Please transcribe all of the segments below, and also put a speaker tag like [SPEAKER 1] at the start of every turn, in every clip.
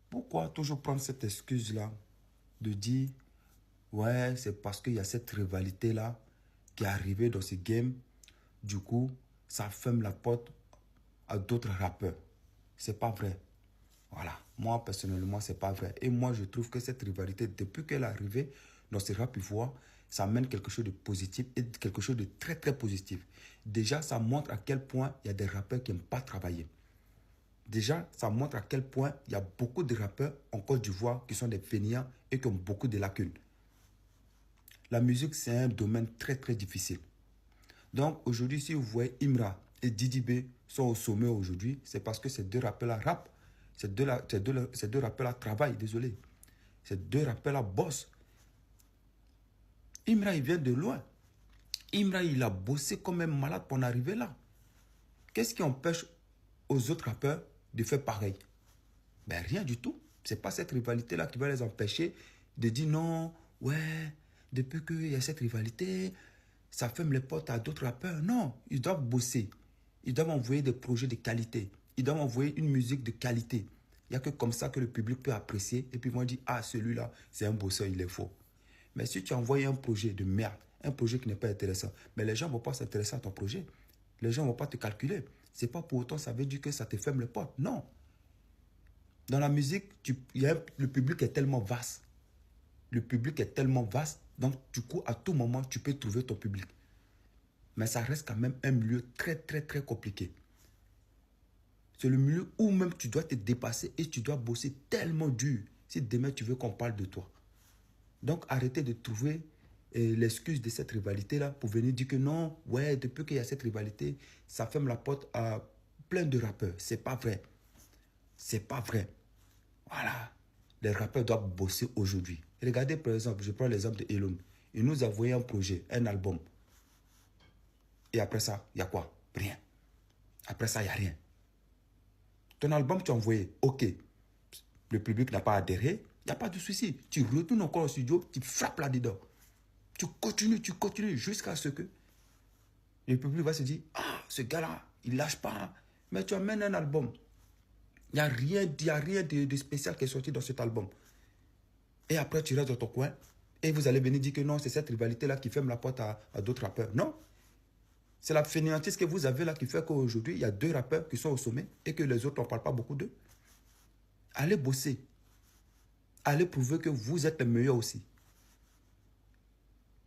[SPEAKER 1] Pourquoi toujours prendre cette excuse-là de dire, ouais, c'est parce qu'il y a cette rivalité-là qui est arrivée dans ce game. Du coup, ça ferme la porte à d'autres rappeurs. C'est pas vrai. Voilà. Moi, personnellement, c'est pas vrai. Et moi, je trouve que cette rivalité, depuis qu'elle est arrivée dans ce rap ivoire, ça amène quelque chose de positif et quelque chose de très, très positif. Déjà, ça montre à quel point il y a des rappeurs qui n'aiment pas travailler. Déjà, ça montre à quel point il y a beaucoup de rappeurs en Côte d'Ivoire qui sont des fainéants et qui ont beaucoup de lacunes. La musique, c'est un domaine très, très difficile. Donc, aujourd'hui, si vous voyez Imra et Didi B sont au sommet aujourd'hui, c'est parce que ces deux rappeurs-là rappent. Ces deux rappeurs-là travaillent, désolé. Ces deux rappeurs-là bossent. Imra, il vient de loin. Imra, il a bossé comme un malade pour en arriver là. Qu'est-ce qui empêche aux autres rappeurs de faire pareil? Ben rien du tout. C'est pas cette rivalité-là qui va les empêcher de dire non, ouais, depuis qu'il y a cette rivalité, ça ferme les portes à d'autres rappeurs. Non, ils doivent bosser. Ils doivent envoyer des projets de qualité. Ils doivent envoyer une musique de qualité. Il n'y a que comme ça que le public peut apprécier. Et puis ils vont dire, ah, celui-là, c'est un bosseur, il est faux. Mais si tu envoies un projet de merde, un projet qui n'est pas intéressant, mais les gens ne vont pas s'intéresser à ton projet. Les gens ne vont pas te calculer. C'est pas pour autant, ça veut dire que ça te ferme les portes. Non. Dans la musique, le public est tellement vaste. Le public est tellement vaste. Donc, du coup, à tout moment, tu peux trouver ton public. Mais ça reste quand même un milieu très, très, très compliqué. C'est le milieu où même tu dois te dépasser et tu dois bosser tellement dur si demain tu veux qu'on parle de toi. Donc, arrêtez de trouver l'excuse de cette rivalité-là pour venir dire que non, ouais, depuis qu'il y a cette rivalité, ça ferme la porte à plein de rappeurs. C'est pas vrai. C'est pas vrai. Voilà. Les rappeurs doivent bosser aujourd'hui. Regardez, par exemple, je prends l'exemple de Elon. Il nous a envoyé un projet, un album. Et après ça, il y a quoi? Rien. Après ça, il n'y a rien. Ton album, tu as envoyé, ok. Le public n'a pas adhéré, il n'y a pas de souci. Tu retournes encore au studio, tu frappes là-dedans. Tu continues jusqu'à ce que le public va se dire, ah, ce gars-là, il lâche pas. Mais tu amènes un album. Il n'y a rien, de spécial qui est sorti dans cet album. Et après, tu restes dans ton coin. Et vous allez venir dire que non, c'est cette rivalité-là qui ferme la porte à d'autres rappeurs. Non. C'est la fainéantise que vous avez là qui fait qu'aujourd'hui, il y a deux rappeurs qui sont au sommet et que les autres, on ne parle pas beaucoup d'eux. Allez bosser. Allez prouver que vous êtes les meilleurs aussi.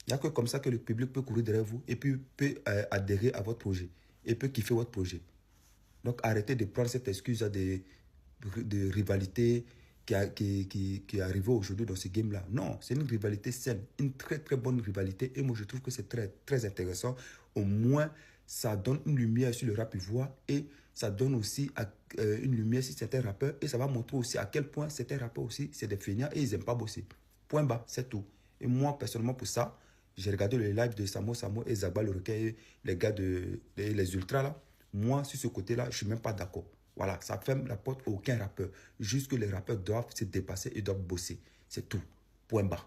[SPEAKER 1] Il n'y a que comme ça que le public peut courir derrière vous et puis peut adhérer à votre projet et peut kiffer votre projet. Donc arrêtez de prendre cette excuse de rivalité qui est arrivée aujourd'hui dans ce game-là. Non, c'est une rivalité saine, une très très bonne rivalité et moi je trouve que c'est très très intéressant. Au moins, ça donne une lumière sur le rap ivoire et ça donne aussi une lumière sur certains rappeurs et ça va montrer aussi à quel point certains rappeurs aussi, c'est des feignants et ils n'aiment pas bosser. Point bas, c'est tout. Et moi, personnellement, pour ça, j'ai regardé le live de Samo et Zaba le requin, les gars les ultras là. Moi, sur ce côté-là, je ne suis même pas d'accord. Voilà, ça ferme la porte à aucun rappeur. Juste que les rappeurs doivent se dépasser et doivent bosser. C'est tout. Point bas.